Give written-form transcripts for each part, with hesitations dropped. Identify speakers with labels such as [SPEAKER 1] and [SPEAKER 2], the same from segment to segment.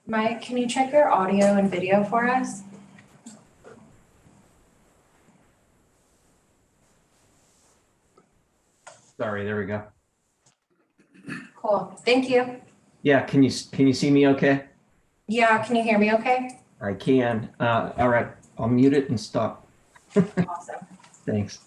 [SPEAKER 1] Mike, can you check your audio and video for us?
[SPEAKER 2] Sorry, there we go.
[SPEAKER 1] Cool, thank you.
[SPEAKER 2] Yeah, can you see me okay?
[SPEAKER 1] Yeah, can you hear me okay?
[SPEAKER 2] I can. All right, I'll mute it and stop.
[SPEAKER 1] Awesome.
[SPEAKER 2] Thanks.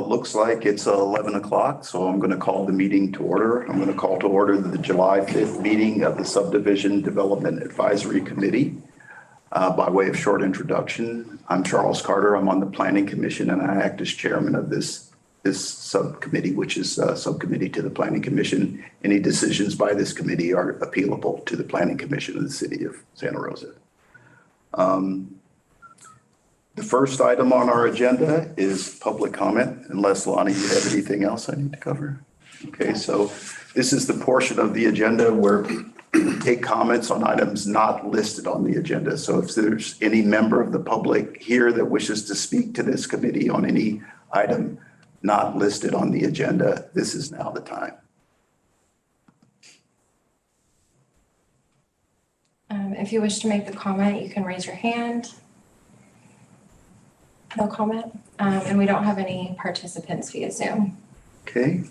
[SPEAKER 3] Well, it looks like it's 11 o'clock, so I'm going to call the meeting to order. I'm going to call to order the July 5th meeting of the Subdivision Development Advisory Committee. By way of short introduction, I'm Charles Carter. I'm on the Planning Commission, and I act as chairman of this subcommittee, which is a subcommittee to the Planning Commission. Any decisions by this committee are appealable to the Planning Commission of the City of Santa Rosa. The first item on our agenda is public comment, unless, Lonnie, you have anything else I need to cover? Okay, so this is the portion of the agenda where we take comments on items not listed on the agenda. So if there's any member of the public here that wishes to speak to this committee on any item not listed on the agenda, this is now the time.
[SPEAKER 1] If you wish to make a comment, you can raise your hand. No comment. And we don't have any participants via Zoom.
[SPEAKER 3] Okay.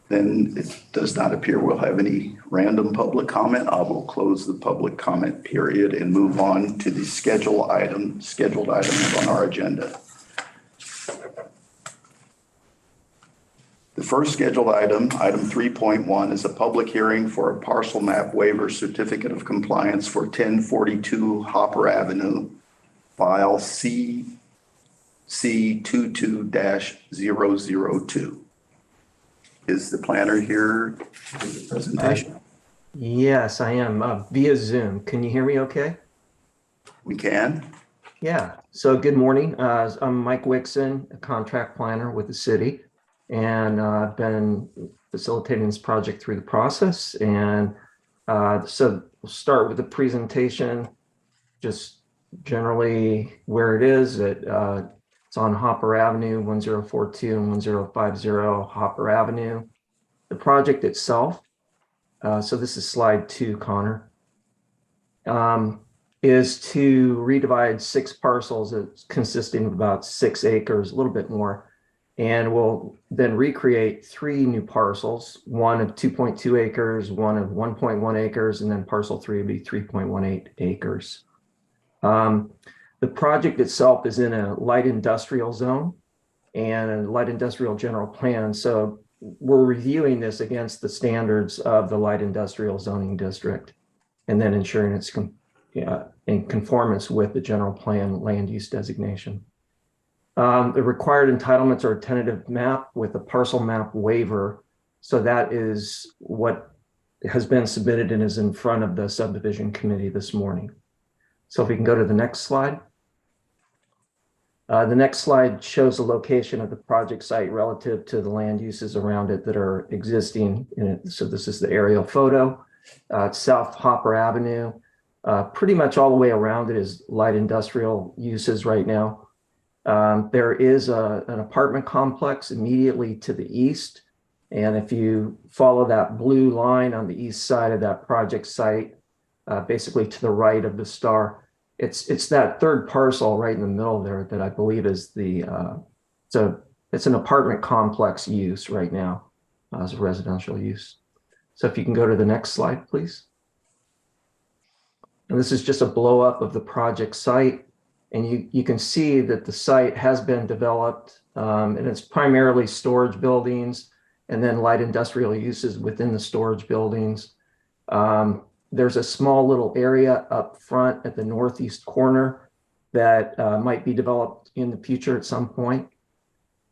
[SPEAKER 3] Then it does not appear we'll have any random public comment. I will close the public comment period and move on to the scheduled items on our agenda. The first scheduled item 3.1, is a public hearing for a parcel map waiver certificate of compliance for 1042 Hopper Avenue, file CC22-002. Is the planner here for the presentation?
[SPEAKER 2] Yes, I am via Zoom. Can you hear me okay?
[SPEAKER 3] We can.
[SPEAKER 2] Yeah. So good morning. I'm Mike Wixon, a contract planner with the city, and I've been facilitating this project through the process. And so we'll start with the presentation, just generally where it is. It's on Hopper Avenue, 1042 and 1050 Hopper Avenue. The project itself, so this is slide 2, Connor, is to redivide 6 parcels consisting of about 6 acres, a little bit more. And we'll then recreate 3 new parcels, one of 2.2 acres, one of 1.1 acres, and then parcel 3 would be 3.18 acres. The project itself is in a light industrial zone and a light industrial general plan. So we're reviewing this against the standards of the light industrial zoning district and then ensuring it's in conformance with the general plan land use designation. The required entitlements are a tentative map with a parcel map waiver. So that is what has been submitted and is in front of the subdivision committee this morning. So if we can go to the next slide. The next slide shows the location of the project site relative to the land uses around it that are existing in it. So this is the aerial photo. It's South Hopper Avenue. Pretty much all the way around it is light industrial uses right now. There is an apartment complex immediately to the east. And if you follow that blue line on the east side of that project site, basically to the right of the star, it's that third parcel right in the middle there that I believe is it's an apartment complex use right now as a residential use. So if you can go to the next slide, please. And this is just a blow up of the project site. And you can see that the site has been developed and it's primarily storage buildings and then light industrial uses within the storage buildings. There's a small little area up front at the northeast corner that might be developed in the future at some point.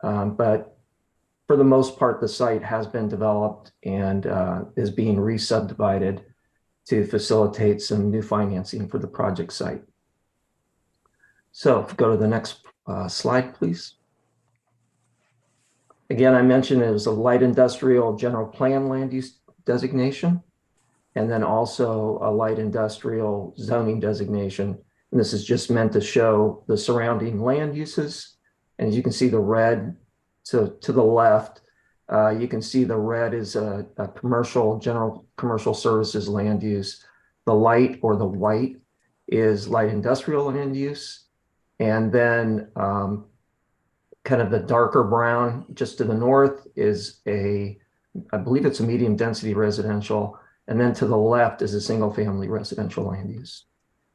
[SPEAKER 2] But for the most part, the site has been developed and is being re-subdivided to facilitate some new financing for the project site. So if we go to the next slide, please. Again, I mentioned it was a light industrial general plan land use designation, and then also a light industrial zoning designation. And this is just meant to show the surrounding land uses. And as you can see the red to the left, you can see the red is a commercial, general commercial services land use. The light or the white is light industrial land use. And then kind of the darker brown just to the north is I believe it's a medium density residential. And then to the left is a single family residential land use.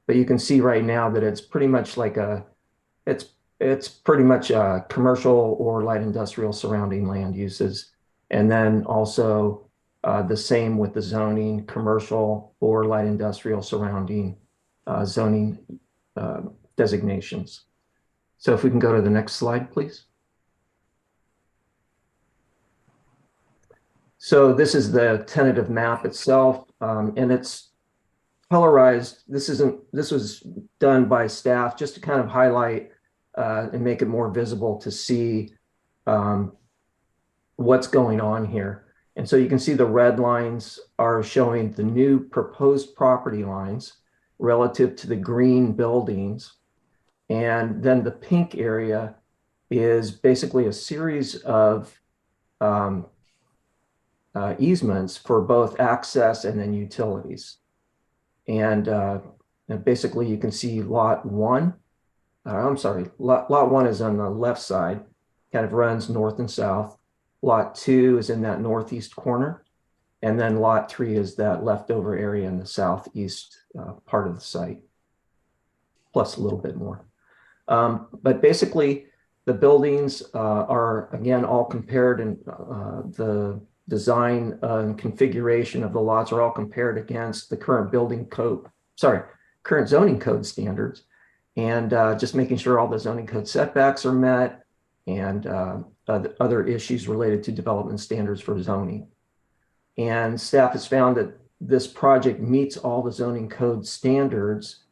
[SPEAKER 2] But you can see right now that it's pretty much like it's It's pretty much commercial or light industrial surrounding land uses. And then also the same with the zoning, commercial or light industrial surrounding zoning designations. So if we can go to the next slide, please. So this is the tentative map itself, and it's colorized. This was done by staff just to kind of highlight and make it more visible to see what's going on here. And so you can see the red lines are showing the new proposed property lines relative to the green buildings. And then the pink area is basically a series of easements for both access and then utilities. And basically you can see lot one is on the left side, kind of runs north and south. Lot 2 is in that northeast corner. And then lot 3 is that leftover area in the southeast part of the site, plus a little bit more. But basically, the buildings are, again, all compared, and the design and configuration of the lots are all compared against the current current zoning code standards. And just making sure all the zoning code setbacks are met and other issues related to development standards for zoning. And staff has found that this project meets all the zoning code standards.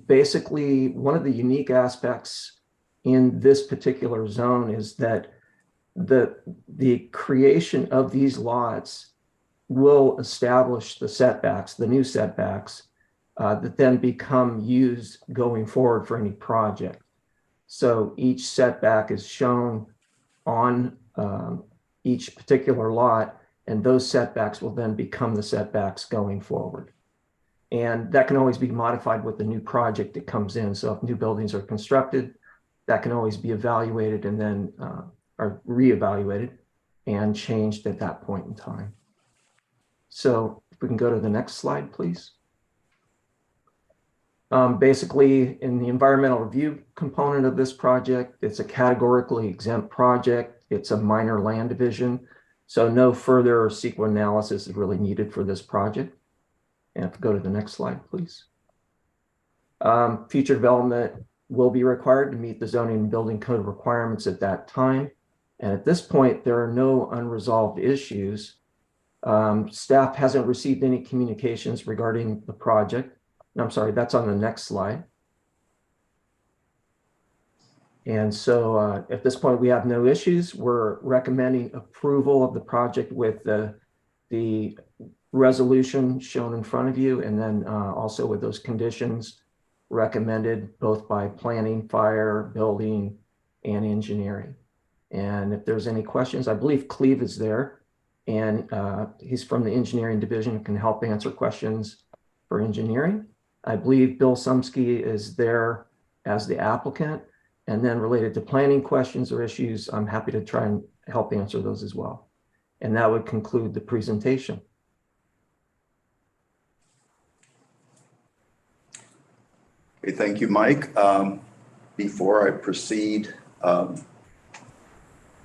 [SPEAKER 2] Basically, one of the unique aspects in this particular zone is that the creation of these lots will establish the setbacks, the new setbacks, that then become used going forward for any project. So each setback is shown on each particular lot, and those setbacks will then become the setbacks going forward. And that can always be modified with the new project that comes in. So if new buildings are constructed, that can always be evaluated and then or reevaluated and changed at that point in time. So if we can go to the next slide, please. Basically, in the environmental review component of this project, it's a categorically exempt project. It's a minor land division. So no further CEQA analysis is really needed for this project. And if we go to the next slide, please. Future development will be required to meet the zoning and building code requirements at that time. And at this point, there are no unresolved issues. Staff hasn't received any communications regarding the project. No, I'm sorry, that's on the next slide. And so at this point, we have no issues. We're recommending approval of the project with the resolution shown in front of you, and then also with those conditions recommended both by planning, fire, building, and engineering. And if there's any questions, I believe Cleve is there, and he's from the engineering division and can help answer questions for engineering. I believe Bill Sumsky is there as the applicant, and then related to planning questions or issues, I'm happy to try and help answer those as well. And that would conclude the presentation.
[SPEAKER 3] Okay, thank you, Mike. Before I proceed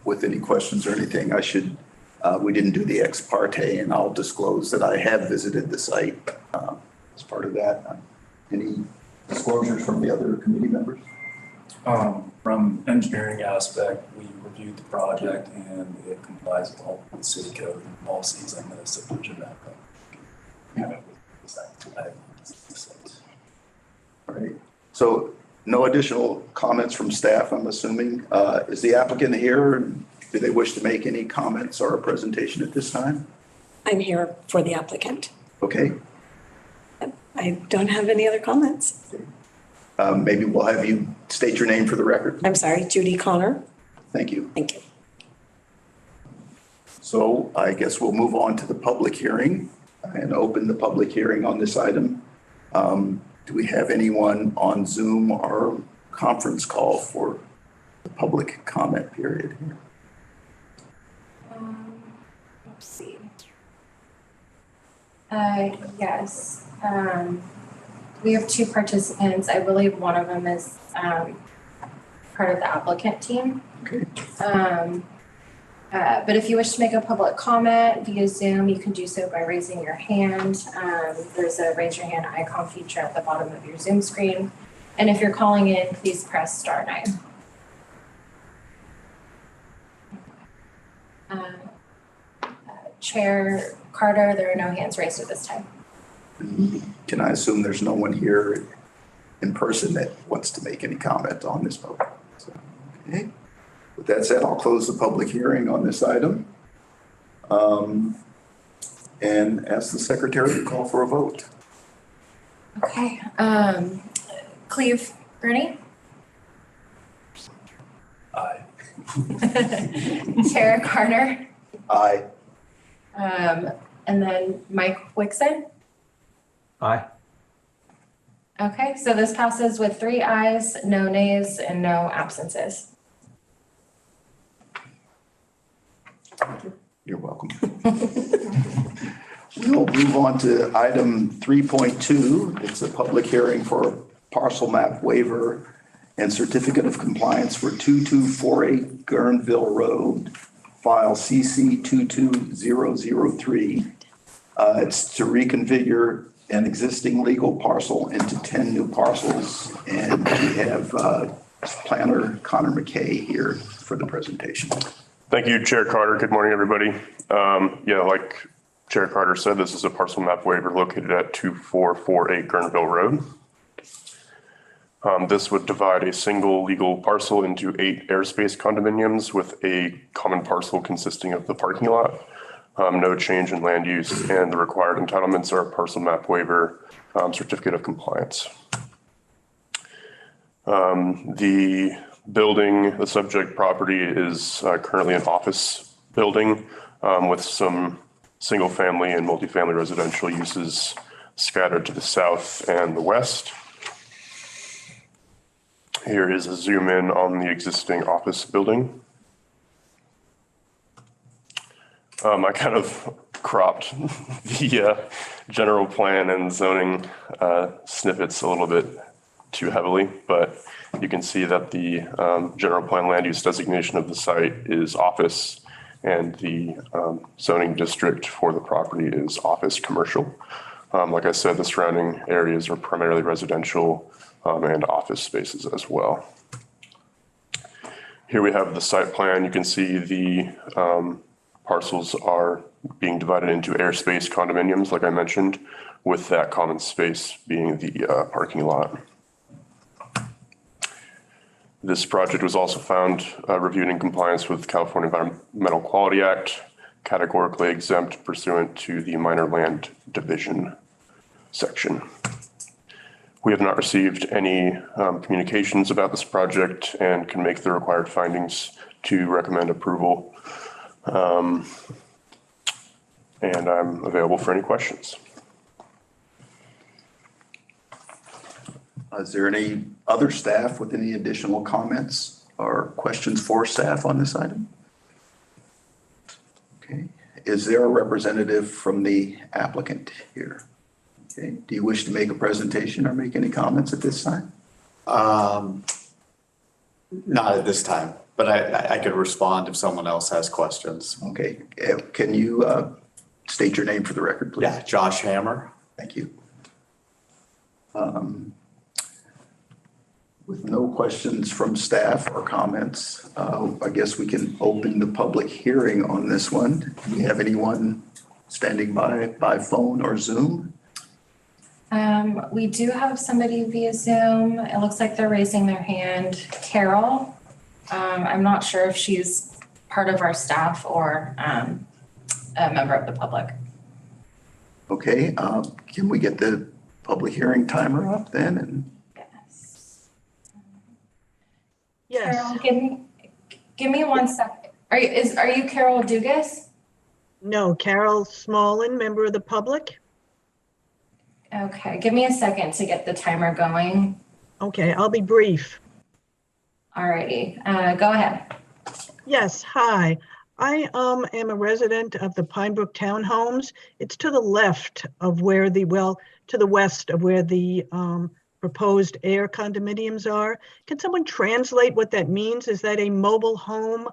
[SPEAKER 3] with any questions or anything, we didn't do the ex parte, and I'll disclose that I have visited the site as part of that. Any disclosures from the other committee members?
[SPEAKER 4] From engineering aspect, we reviewed the project and it complies with all the city code and policies and the subdivision map.
[SPEAKER 3] All right. So no additional comments from staff, I'm assuming. Is the applicant here? Do they wish to make any comments or a presentation at this time?
[SPEAKER 5] I'm here for the applicant.
[SPEAKER 3] Okay.
[SPEAKER 5] I don't have any other comments.
[SPEAKER 3] Maybe we'll have you state your name for the record.
[SPEAKER 5] I'm sorry, Judy Connor.
[SPEAKER 3] Thank you.
[SPEAKER 5] Thank you.
[SPEAKER 3] So I guess we'll move on to the public hearing and open the public hearing on this item. Do we have anyone on Zoom or conference call for the public comment period here?
[SPEAKER 1] Let's see. Yes. We have two participants. I believe one of them is part of the applicant team.
[SPEAKER 3] Okay.
[SPEAKER 1] But if you wish to make a public comment via Zoom, you can do so by raising your hand. There's a raise your hand icon feature at the bottom of your Zoom screen. And if you're calling in, please press *9. Chair Carter, there are no hands raised at this time.
[SPEAKER 3] Can I assume there's no one here in person that wants to make any comment on this vote? So, okay. With that said, I'll close the public hearing on this item. And ask the secretary to call for a vote.
[SPEAKER 1] Okay. Cleve Gurney?
[SPEAKER 4] Aye.
[SPEAKER 1] Chair Carter?
[SPEAKER 3] Aye.
[SPEAKER 1] And then Mike Wixon?
[SPEAKER 2] Aye.
[SPEAKER 1] Okay, so this passes with 3 ayes, no nays, and no absences.
[SPEAKER 3] You're welcome. We'll move on to item 3.2. It's a public hearing for parcel map waiver and certificate of compliance for 2248 Guerneville Road, file CC 22003. It's to reconfigure an existing legal parcel into 10 new parcels. And we have planner Connor McKay here for the presentation.
[SPEAKER 6] Thank you, Chair Carter. Good morning, everybody. Yeah, like Chair Carter said, this is a parcel map waiver located at 2448 Guerneville Road. This would divide a single legal parcel into 8 airspace condominiums with a common parcel consisting of the parking lot. No change in land use, and the required entitlements are a parcel map waiver, certificate of compliance. The building, the subject property is currently an office building with some single family and multifamily residential uses scattered to the south and the west. Here is a zoom in on the existing office building. I kind of cropped the general plan and zoning snippets a little bit too heavily, but you can see that the general plan land use designation of the site is office, and the zoning district for the property is office commercial. Like I said, the surrounding areas are primarily residential and office spaces as well. Here we have the site plan. You can see the parcels are being divided into airspace condominiums, like I mentioned, with that common space being the parking lot. This project was also found reviewed in compliance with California Environmental Quality Act, categorically exempt pursuant to the minor land division section. We have not received any communications about this project and can make the required findings to recommend approval. And I'm available for any questions.
[SPEAKER 3] Is there any other staff with any additional comments or questions for staff on this item? Okay. Is there a representative from the applicant here? Okay. Do you wish to make a presentation or make any comments at this time?
[SPEAKER 7] Not at this time, but I could respond if someone else has questions.
[SPEAKER 3] Okay. Can you state your name for the record, please?
[SPEAKER 7] Yeah, Josh Hammer.
[SPEAKER 3] Thank you. With no questions from staff or comments, I guess we can open the public hearing on this one. Do we have anyone standing by phone or Zoom?
[SPEAKER 1] We do have somebody via Zoom. It looks like they're raising their hand. Carol, I'm not sure if she's part of our staff or a member of the public.
[SPEAKER 3] Okay, can we get the public hearing timer up then? And
[SPEAKER 5] Yes.
[SPEAKER 1] Carol, give me 1 second. Are you Carol Dugas?
[SPEAKER 8] No, Carol Smolin, member of the public.
[SPEAKER 1] Okay, give me a second to get the timer going.
[SPEAKER 8] Okay, I'll be brief.
[SPEAKER 1] Alrighty, go ahead.
[SPEAKER 8] Yes, hi. I am a resident of the Pinebrook Townhomes. It's to the left of where to the west of where the proposed air condominiums are. Can someone translate what that means? Is that a mobile home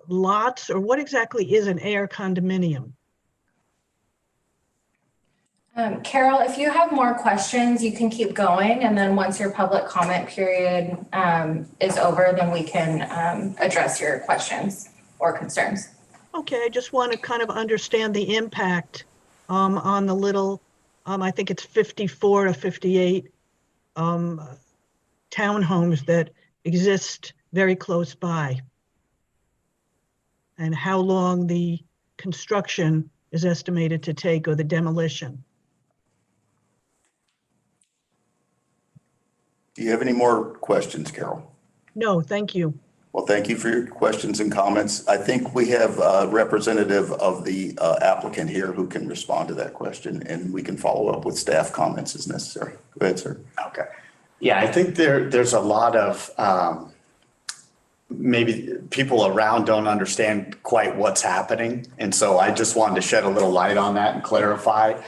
[SPEAKER 8] lots, or what exactly is an air condominium?
[SPEAKER 1] Carol, if you have more questions, you can keep going. And then once your public comment period is over, then we can address your questions or concerns.
[SPEAKER 8] Okay, I just want to kind of understand the impact on the little, I think it's 54 to 58 townhomes that exist very close by, and how long the construction is estimated to take, or the demolition.
[SPEAKER 3] Do you have any more questions, Carol?
[SPEAKER 8] No, thank you.
[SPEAKER 3] Well, thank you for your questions and comments. I think we have a representative of the applicant here who can respond to that question, and we can follow up with staff comments as necessary. Go ahead, sir.
[SPEAKER 7] Okay. Yeah, I think there's a lot of, maybe people around don't understand quite what's happening. And so I just wanted to shed a little light on that and clarify.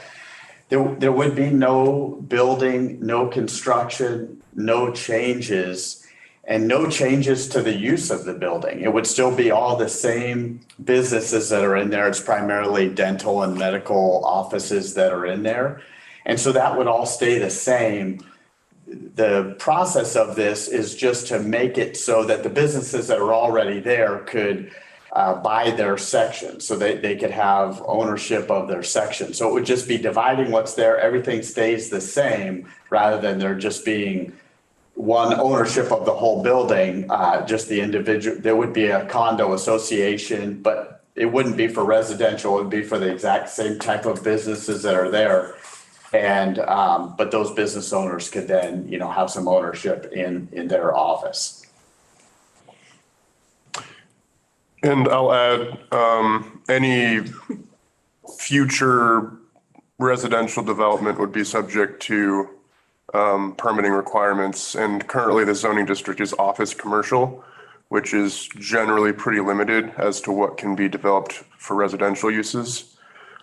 [SPEAKER 7] There would be no building, no construction, no changes, and no changes to the use of the building. It would still be all the same businesses that are in there. It's primarily dental and medical offices that are in there. And so that would all stay the same. The process of this is just to make it so that the businesses that are already there could buy their section, so they could have ownership of their section. So it would just be dividing what's there. Everything stays the same, rather than there just being one ownership of the whole building, just the individual. There would be a condo association, but it wouldn't be for residential. It would be for the exact same type of businesses that are there. And, but those business owners could then, have some ownership in their office.
[SPEAKER 6] And I'll add, any future residential development would be subject to permitting requirements. And currently the zoning district is office commercial, which is generally pretty limited as to what can be developed for residential uses.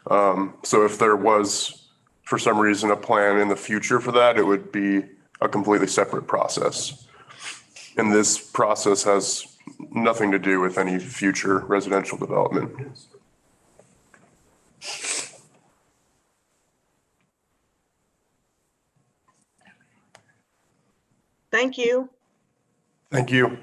[SPEAKER 6] So if there was, for some reason, a plan in the future for that, it would be a completely separate process. And this process has nothing to do with any future residential development.
[SPEAKER 8] Thank you.
[SPEAKER 6] Thank you.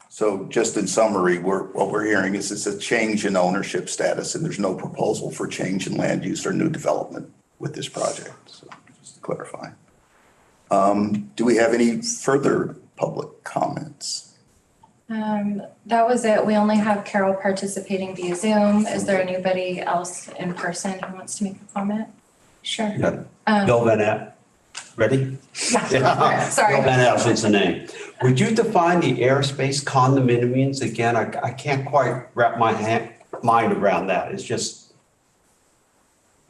[SPEAKER 3] So just in summary, what we're hearing is it's a change in ownership status, and there's no proposal for change in land use or new development with this project. So just to clarify. Do we have any further public comments?
[SPEAKER 1] That was it. We only have Carol participating via Zoom. Is there anybody else in person who wants to make a comment? Sure.
[SPEAKER 9] Yeah. Bill Van App. Ready?
[SPEAKER 1] Yeah. Sorry.
[SPEAKER 9] Bill Van App is the name. Would you define the airspace condominiums again? I can't quite wrap my mind around that. It's just.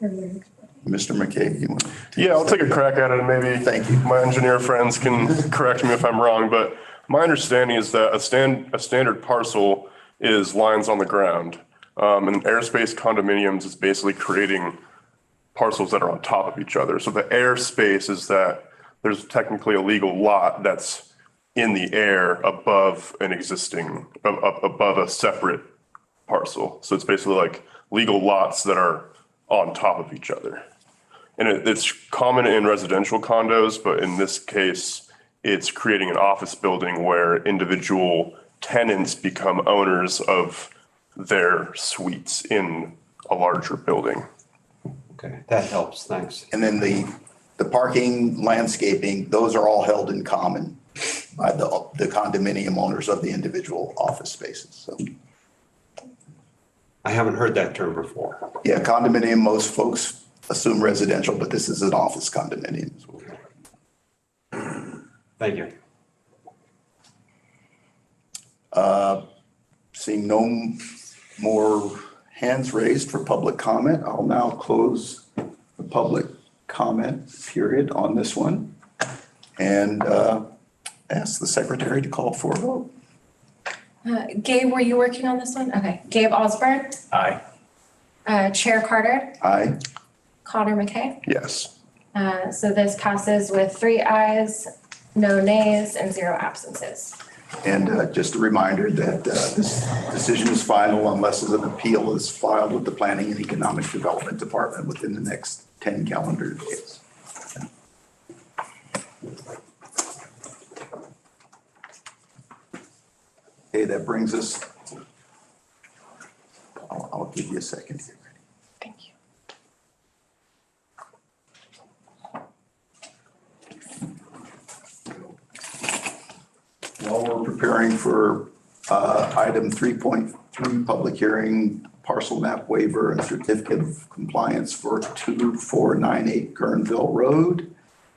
[SPEAKER 3] Mr. McKay, you want to?
[SPEAKER 6] Yeah, I'll take a crack at it, and maybe
[SPEAKER 3] Thank you.
[SPEAKER 6] my engineer friends can correct me if I'm wrong, but my understanding is that a standard parcel is lines on the ground. And airspace condominiums is basically creating parcels that are on top of each other. So the airspace is that there's technically a legal lot that's in the air above an existing, above a separate parcel. So it's basically like legal lots that are on top of each other. And it's common in residential condos, but in this case, it's creating an office building where individual tenants become owners of their suites in a larger building.
[SPEAKER 9] Okay, that helps. Thanks.
[SPEAKER 3] And then the parking, landscaping, those are all held in common by the condominium owners of the individual office spaces. So,
[SPEAKER 9] I haven't heard that term before.
[SPEAKER 3] yeah, condominium, most folks assume residential, but this is an office condominium.
[SPEAKER 9] Thank you.
[SPEAKER 3] Seeing no more hands raised for public comment, I'll now close the public comment period on this one and ask the secretary to call for a vote.
[SPEAKER 1] Gabe, were you working on this one? Okay. Gabe Osborne,
[SPEAKER 4] Aye.
[SPEAKER 1] Chair Carter,
[SPEAKER 3] Aye.
[SPEAKER 1] Connor McKay.
[SPEAKER 3] Yes.
[SPEAKER 1] So this passes with 3 ayes, no nays, and 0 absences.
[SPEAKER 3] And just a reminder that this decision is final unless an appeal is filed with the Planning and Economic Development Department within the next 10 calendar days. Okay, that brings us, I'll give you a second here.
[SPEAKER 1] Thank you.
[SPEAKER 3] While we're preparing for item 3.3, public hearing, parcel map waiver and certificate of compliance for 2498 Kernville Road,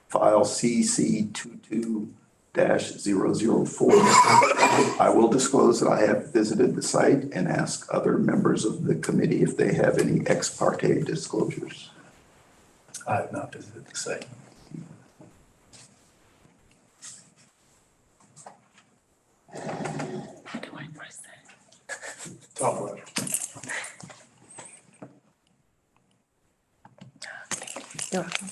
[SPEAKER 3] file CC 22-004. I will disclose that I have visited the site and ask other members of the committee if they have any ex parte disclosures.
[SPEAKER 4] I have not visited the site.
[SPEAKER 1] How do I press that?
[SPEAKER 4] Top left.
[SPEAKER 1] You're welcome.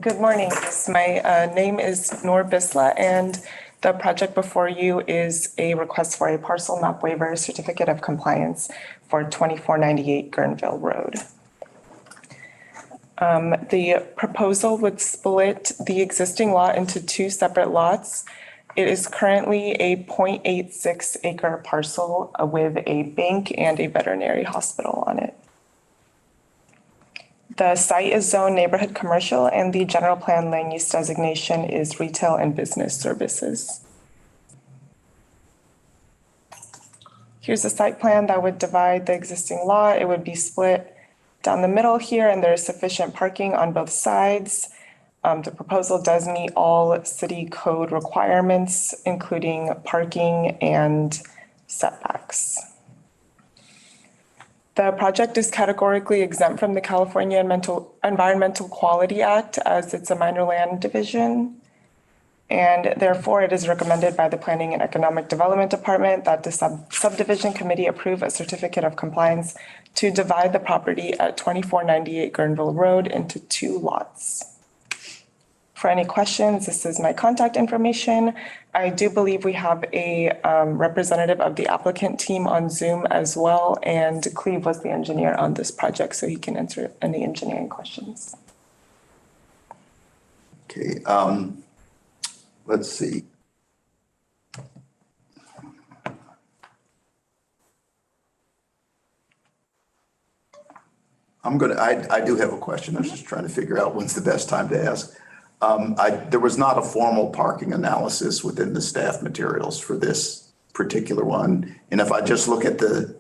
[SPEAKER 1] Good morning. My name is Noor Bisla, and the project before you is a request for a parcel map waiver certificate of compliance for 2498 Guerneville Road. The proposal would split the existing lot into 2 separate lots. It is currently a 0.86 acre parcel with a bank and a veterinary hospital on it. The site is zoned neighborhood commercial, and the general plan land use designation is retail and business services. Here's a site plan that would divide the existing lot. It would be split down the middle here, and there is sufficient parking on both sides. The proposal does meet all city code requirements, including parking and setbacks. The project is categorically exempt from the California Environmental Quality Act as it's a minor land division. And therefore, it is recommended by the Planning and Economic Development Department that the subdivision committee approve a certificate of compliance to divide the property at 2498 Guerneville Road into 2 lots. For any questions, this is my contact information. I do believe we have a representative of the applicant team on Zoom as well, and Cleve was the engineer on this project, so he can answer any engineering questions.
[SPEAKER 3] Okay, let's see. I do have a question. I was just trying to figure out when's the best time to ask. There was not a formal parking analysis within the staff materials for this particular one. And if I just look at the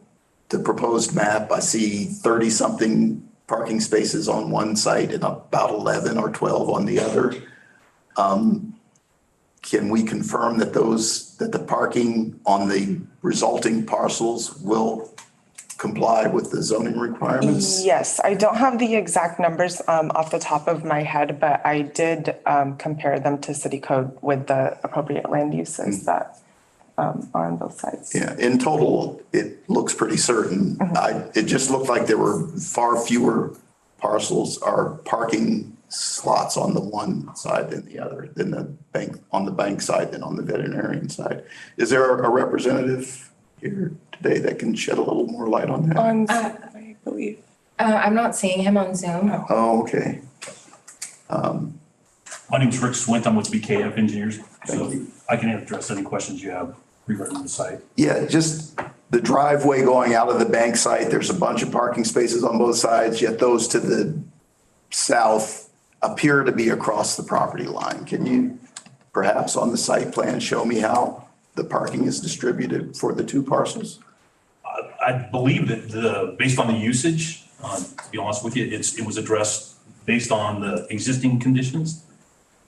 [SPEAKER 3] proposed map, I see 30 something parking spaces on one site and about 11 or 12 on the other. Can we confirm that the parking on the resulting parcels will comply with the zoning requirements?
[SPEAKER 1] Yes, I don't have the exact numbers off the top of my head, but I did compare them to city code with the appropriate land uses that are on both sides.
[SPEAKER 3] Yeah, in total, it looks pretty certain. It just looked like there were far fewer parcels or parking slots on the one side than the other, than the bank, on the bank side than on the veterinarian side. Is there a representative here today that can shed a little more light on that?
[SPEAKER 1] I believe. I'm not seeing him on Zoom.
[SPEAKER 3] Oh, okay.
[SPEAKER 10] My name is Rick Swint. I'm with BKF Engineers.
[SPEAKER 3] Thank you.
[SPEAKER 10] I can address any questions you have regarding the site.
[SPEAKER 3] Yeah, just the driveway going out of the bank site, there's a bunch of parking spaces on both sides, yet those to the south appear to be across the property line. Can you perhaps on the site plan show me how the parking is distributed for the 2 parcels?
[SPEAKER 10] I believe that based on the usage, to be honest with you, it was addressed based on the existing conditions.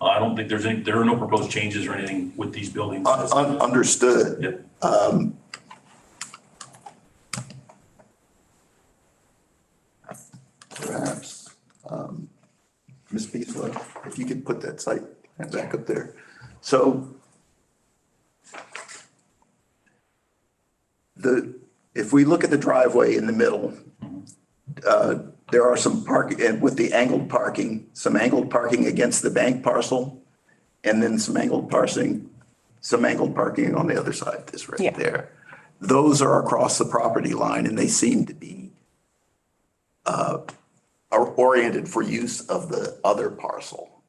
[SPEAKER 10] I don't think there are no proposed changes or anything with these buildings.
[SPEAKER 3] Understood.
[SPEAKER 10] Yep.
[SPEAKER 3] Perhaps, Ms. Beasler, if you could put that site back up there. So if we look at the driveway in the middle, there are some and with the angled parking, some angled parking against the bank parcel, and then some angled parking on the other side, this right there. Those are across the property line, and they seem to be are oriented for use of the other parcel.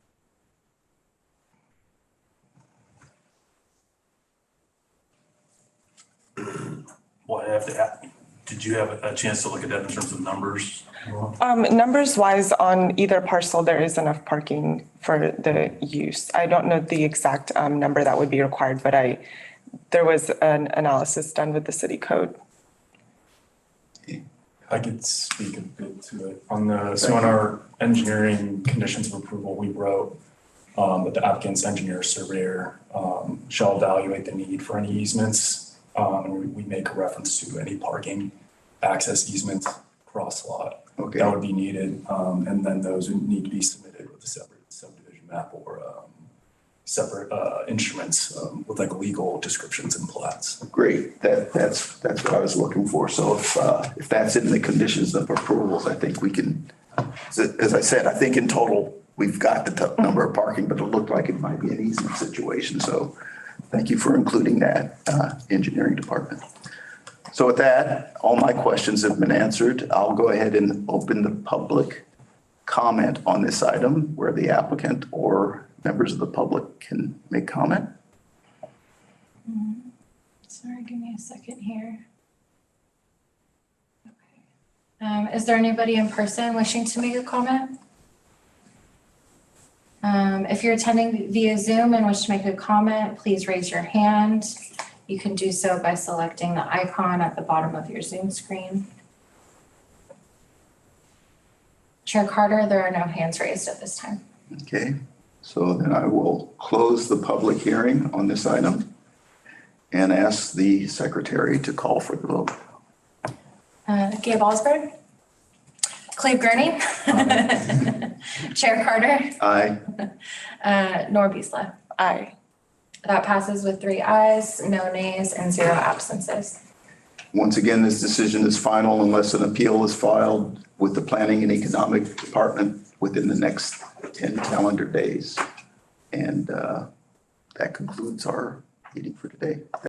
[SPEAKER 10] Well, I have to ask, did you have a chance to look at that in terms of numbers?
[SPEAKER 11] Numbers wise, on either parcel, there is enough parking for the use. I don't know the exact number that would be required, but there was an analysis done with the city code.
[SPEAKER 4] I could speak a bit to it. On our engineering conditions of approval, we wrote that the applicant's engineer surveyor shall evaluate the need for any easements. And we make a reference to any parking access easements cross lot that would be needed. And then those would need to be submitted with a separate subdivision map or separate instruments with like legal descriptions and plats.
[SPEAKER 3] Great, that's what I was looking for. So if that's in the conditions of approvals, I think we can, as I said, I think in total, we've got the number of parking, but it looked like it might be an easement situation. So thank you for including that, engineering department. So with that, all my questions have been answered. I'll go ahead and open the public comment on this item where the applicant or members of the public can make comment.
[SPEAKER 1] Sorry, give me a second here. Okay. Is there anybody in person wishing to make a comment? If you're attending via Zoom and wish to make a comment, please raise your hand. You can do so by selecting the icon at the bottom of your Zoom screen. Chair Carter, there are no hands raised at this time.
[SPEAKER 3] Okay, so then I will close the public hearing on this item and ask the secretary to call for the vote.
[SPEAKER 1] Gabe Alsberg. Cleve Gurney. Chair Carter.
[SPEAKER 3] Aye.
[SPEAKER 1] Nor Beasla.
[SPEAKER 11] Aye.
[SPEAKER 1] That passes with 3 ayes, no nays, and 0 absences.
[SPEAKER 3] Once again, this decision is final unless an appeal is filed with the Planning and Economic Department within the next 10 calendar days. And that concludes our meeting for today.